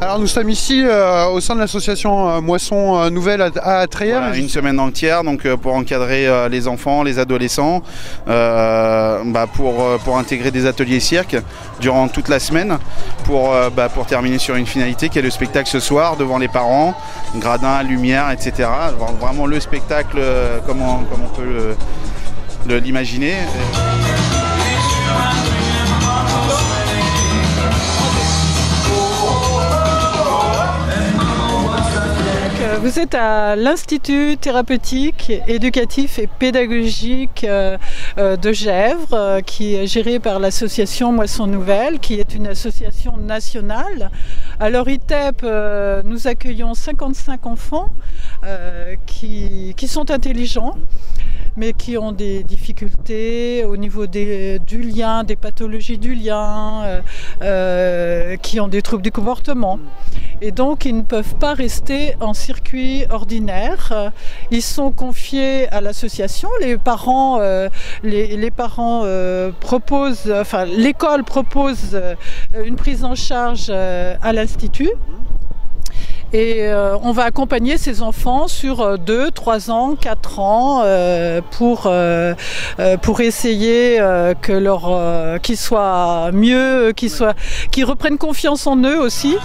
Alors nous sommes ici au sein de l'association Moisson Nouvelle à Atreyer. Voilà, une semaine entière donc, pour encadrer les enfants, les adolescents, pour intégrer des ateliers cirque durant toute la semaine pour terminer sur une finalité qui est le spectacle ce soir devant les parents, gradins, lumière, etc. Vraiment le spectacle comme on peut l'imaginer. Vous êtes à l'Institut thérapeutique, éducatif et pédagogique de Gesvres, qui est géré par l'association Moisson Nouvelle, qui est une association nationale. À l'ITEP, nous accueillons 55 enfants qui sont intelligents, mais qui ont des difficultés au niveau du lien, des pathologies du lien, qui ont des troubles du comportement. Et donc, ils ne peuvent pas rester en circuit ordinaire. Ils sont confiés à l'association. Les parents proposent, enfin, l'école propose une prise en charge à l'Institut. Et on va accompagner ces enfants sur 2, 3 ans, 4 ans pour essayer qu'ils soient mieux, qu'ils reprennent confiance en eux aussi.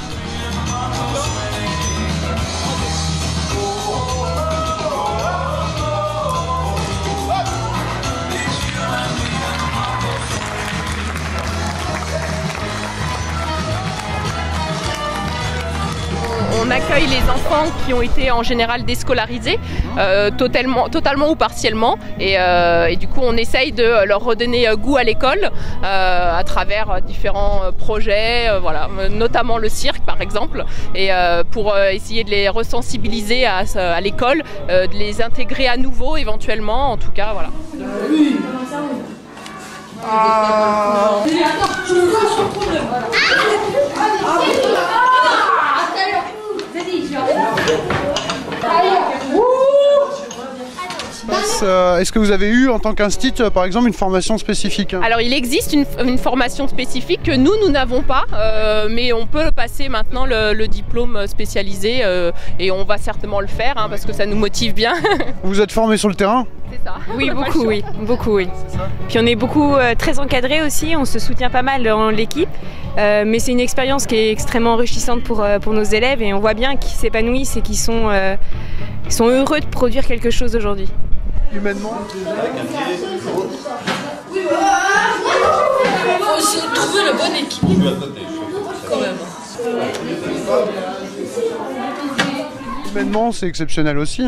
On accueille les enfants qui ont été en général déscolarisés, totalement ou partiellement. Et du coup, on essaye de leur redonner goût à l'école à travers différents projets, voilà, notamment le cirque par exemple, et pour essayer de les resensibiliser à l'école, de les intégrer à nouveau éventuellement, en tout cas, voilà. Est-ce que vous avez eu en tant qu'Instit par exemple une formation spécifique? Alors il existe une formation spécifique que nous n'avons pas, mais on peut passer maintenant le diplôme spécialisé et on va certainement le faire parce que ça nous motive bien. Vous êtes formé sur le terrain? C'est ça. Oui, beaucoup, oui. Puis on est beaucoup très encadrés aussi, on se soutient pas mal dans l'équipe, mais c'est une expérience qui est extrêmement enrichissante pour nos élèves et on voit bien qu'ils s'épanouissent et qu'ils sont heureux de produire quelque chose aujourd'hui. Humainement, il faut aussi trouver le bon équilibre quand même. Humainement, c'est exceptionnel aussi.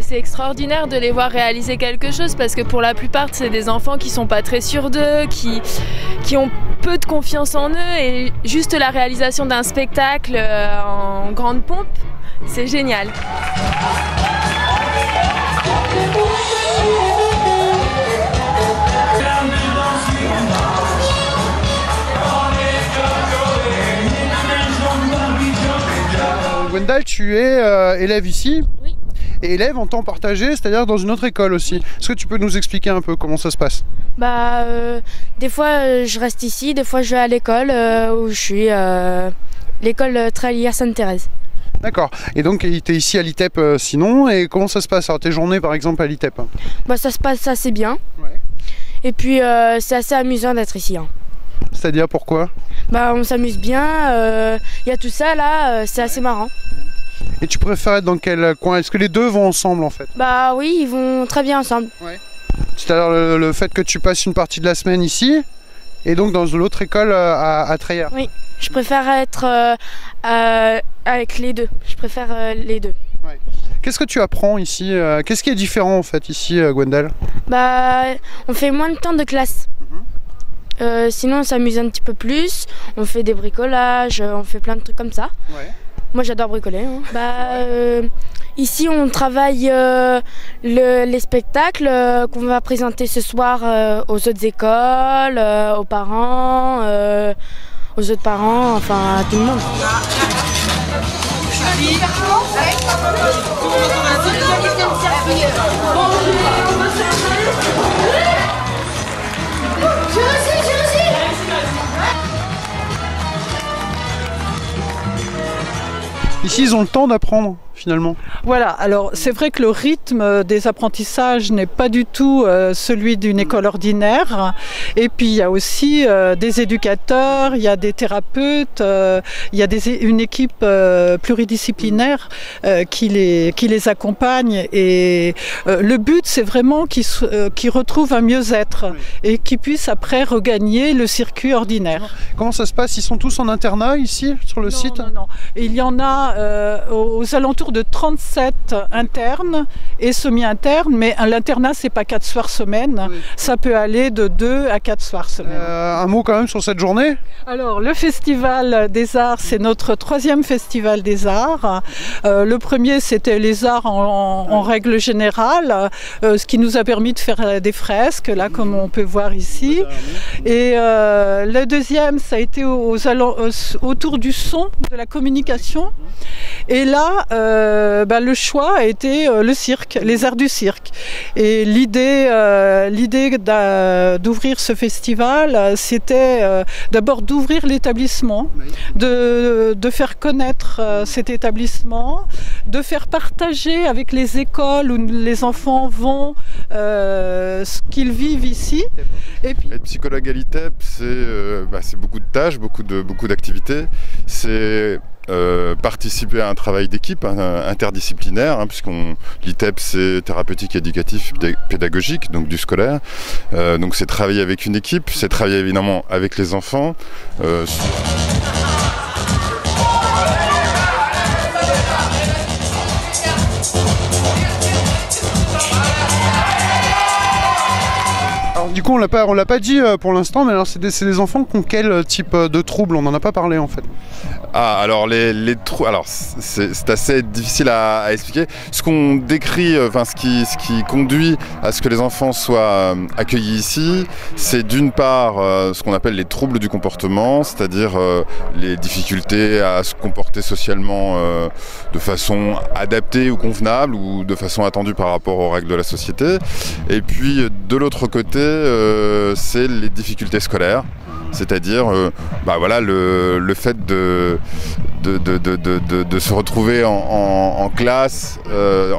C'est extraordinaire de les voir réaliser quelque chose parce que pour la plupart c'est des enfants qui sont pas très sûrs d'eux, qui ont peu de confiance en eux et juste la réalisation d'un spectacle en grande pompe, c'est génial. Gwendal, tu es élève ici? Oui. Et élève en temps partagé, c'est-à-dire dans une autre école aussi. Est-ce que tu peux nous expliquer un peu comment ça se passe? Des fois je reste ici, des fois je vais à l'école où je suis l'école Trélière Sainte-Thérèse. D'accord. Et donc tu es ici à l'ITEP sinon, et comment ça se passe alors tes journées par exemple à l'ITEP? Ça se passe assez bien. Ouais. Et puis c'est assez amusant d'être ici. C'est-à-dire pourquoi? On s'amuse bien, y a tout ça là, c'est assez marrant. Et tu préfères être dans quel coin? Est-ce que les deux vont ensemble en fait? Oui, ils vont très bien ensemble. Ouais. C'est-à-dire le fait que tu passes une partie de la semaine ici et donc dans l'autre école à Treyer. Oui, je préfère être avec les deux. Je préfère les deux. Ouais. Qu'est-ce que tu apprends ici? Qu'est-ce qui est différent en fait ici, Gwendal? On fait moins de temps de classe. Sinon on s'amuse un petit peu plus. On fait des bricolages, on fait plein de trucs comme ça. Ouais. Moi j'adore bricoler. Ici on travaille les spectacles qu'on va présenter ce soir aux autres écoles, aux parents, enfin à tout le monde. Ici, ils ont le temps d'apprendre, finalement. Voilà, alors c'est vrai que le rythme des apprentissages n'est pas du tout celui d'une école ordinaire. Et puis il y a aussi des éducateurs, il y a des thérapeutes, il y a une équipe pluridisciplinaire qui les accompagne. Et le but, c'est vraiment qu'ils retrouvent un mieux-être et qu'ils puissent après regagner le circuit ordinaire. Comment ça se passe? Ils sont tous en internat ici, sur le site? Non. Il y en a aux alentours de 37 internes et semi-internes, mais l'internat, c'est pas 4 soirs semaine, ça peut aller de 2 à 4 soirs semaine. Un mot quand même sur cette journée? Alors, le Festival des Arts, c'est notre 3e Festival des Arts. Le premier, c'était les arts en règle générale, ce qui nous a permis de faire des fresques, là, comme on peut voir ici. Et le deuxième, ça a été autour du son, de la communication. Et là, le choix a été le cirque, les arts du cirque. Et l'idée d'ouvrir ce festival, c'était d'abord d'ouvrir l'établissement, de faire connaître cet établissement, de faire partager avec les écoles où les enfants vont ce qu'ils vivent ici. Et puis... Être psychologue à l'ITEP, c'est beaucoup de tâches, beaucoup d'activités. C'est participer à un travail d'équipe interdisciplinaire, l'ITEP c'est thérapeutique, éducatif, pédagogique, donc du scolaire. Donc c'est travailler avec une équipe, c'est travailler évidemment avec les enfants. Du coup, on l'a pas dit pour l'instant, mais alors c'est des enfants qui ont quel type de troubles? On n'en a pas parlé en fait. Ah, alors les troubles, alors c'est assez difficile à expliquer. Ce qu'on décrit, ce qui conduit à ce que les enfants soient accueillis ici, c'est d'une part ce qu'on appelle les troubles du comportement, c'est-à-dire les difficultés à se comporter socialement de façon adaptée ou convenable ou de façon attendue par rapport aux règles de la société. Et puis de l'autre côté, c'est les difficultés scolaires, c'est-à-dire le fait de se retrouver en classe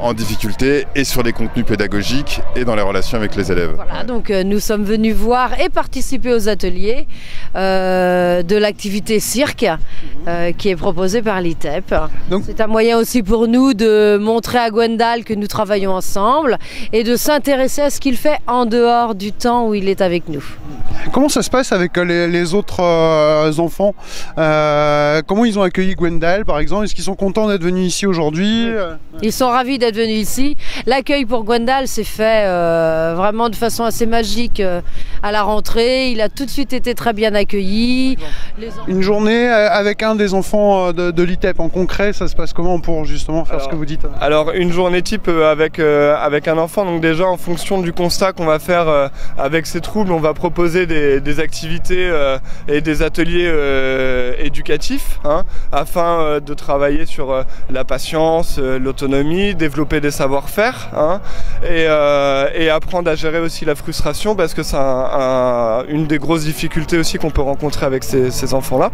en difficulté et sur les contenus pédagogiques et dans les relations avec les élèves. Voilà, donc nous sommes venus voir et participer aux ateliers de l'activité cirque qui est proposée par l'ITEP. C'est un moyen aussi pour nous de montrer à Gwendal que nous travaillons ensemble et de s'intéresser à ce qu'il fait en dehors du temps où il est avec nous. Comment ça se passe avec les autres enfants? Comment ils ont accueilli Gwendal par exemple? Est-ce qu'ils sont contents d'être venus ici aujourd'hui? Ils sont ravis d'être venus ici. L'accueil pour Gwendal s'est fait vraiment de façon assez magique à la rentrée. Il a tout de suite été très bien accueilli. Une journée avec un des enfants de l'ITEP en concret, ça se passe comment pour justement faire ce que vous dites? Alors une journée type avec un enfant, donc déjà en fonction du constat qu'on va faire avec ces troubles, on va proposer des activités et des ateliers éducatifs afin de travailler sur la patience, l'autonomie, développer des savoir-faire et apprendre à gérer aussi la frustration, parce que c'est une des grosses difficultés aussi qu'on peut rencontrer avec ces enfants-là.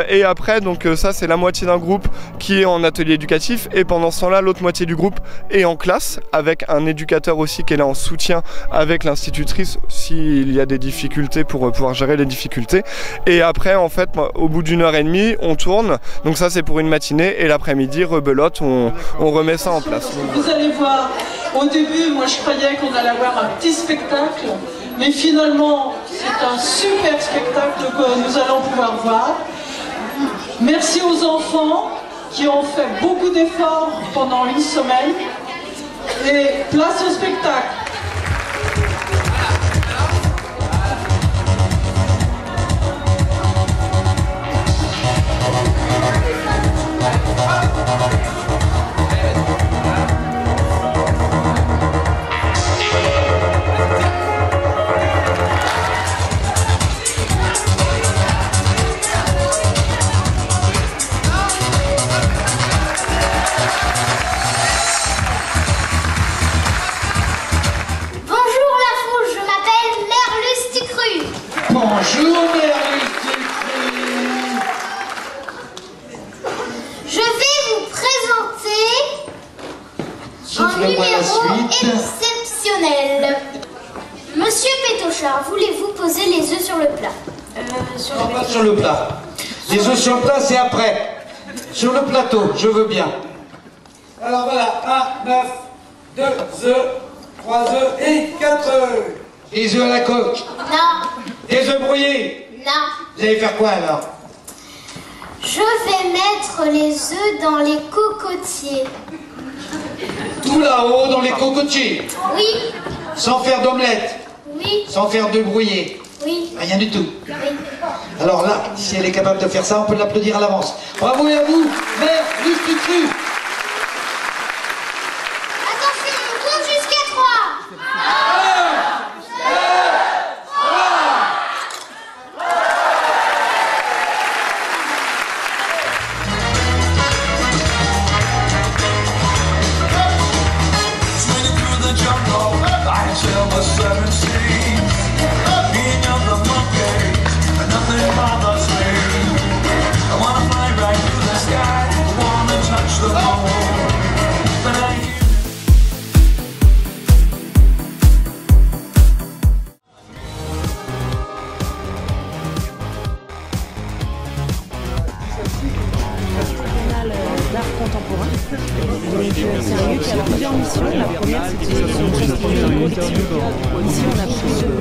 Et après, donc ça c'est la moitié d'un groupe qui est en atelier éducatif, et pendant ce temps-là, l'autre moitié du groupe est en classe avec un éducateur aussi qui est là en soutien avec l'institutrice s'il y a des difficultés pour pouvoir gérer les difficultés. Et après, en fait, au bout d'une heure et demie, on tourne. Donc ça, c'est pour une matinée, et l'après-midi, rebelote, on remet ça en place. Vous allez voir, au début, moi je croyais qu'on allait avoir un petit spectacle, mais finalement, c'est un super spectacle que nous allons pouvoir voir. Merci aux enfants qui ont fait beaucoup d'efforts pendant une semaine, et place au spectacle. Bonjour, Merlusticru. Je Souffle-moi la suite. Exceptionnel. Monsieur Pétochard, voulez-vous poser les œufs sur le plat? Non, pas sur le plat. Les œufs sur le plat, c'est après. Sur le plateau, je veux bien. Alors voilà, 1, 9, 2 œufs, 3 œufs et 4 œufs. Des œufs à la coque? Non. Des œufs brouillés? Non. Vous allez faire quoi alors? Je vais mettre les œufs dans les cocotiers. Tout là-haut dans les cocotiers? Oui. Sans faire d'omelette? Oui. Sans faire d'œufs brouillés? Oui. Rien du tout? Oui. Alors là, si elle est capable de faire ça, on peut l'applaudir à l'avance. Bravo et à vous, Mère Lustucru. Attention, on compte jusqu'à 3. 1, 2, d'art contemporain. C'est un lieu qui a plusieurs missions. La première, c'est une collective. Ici, on a plus de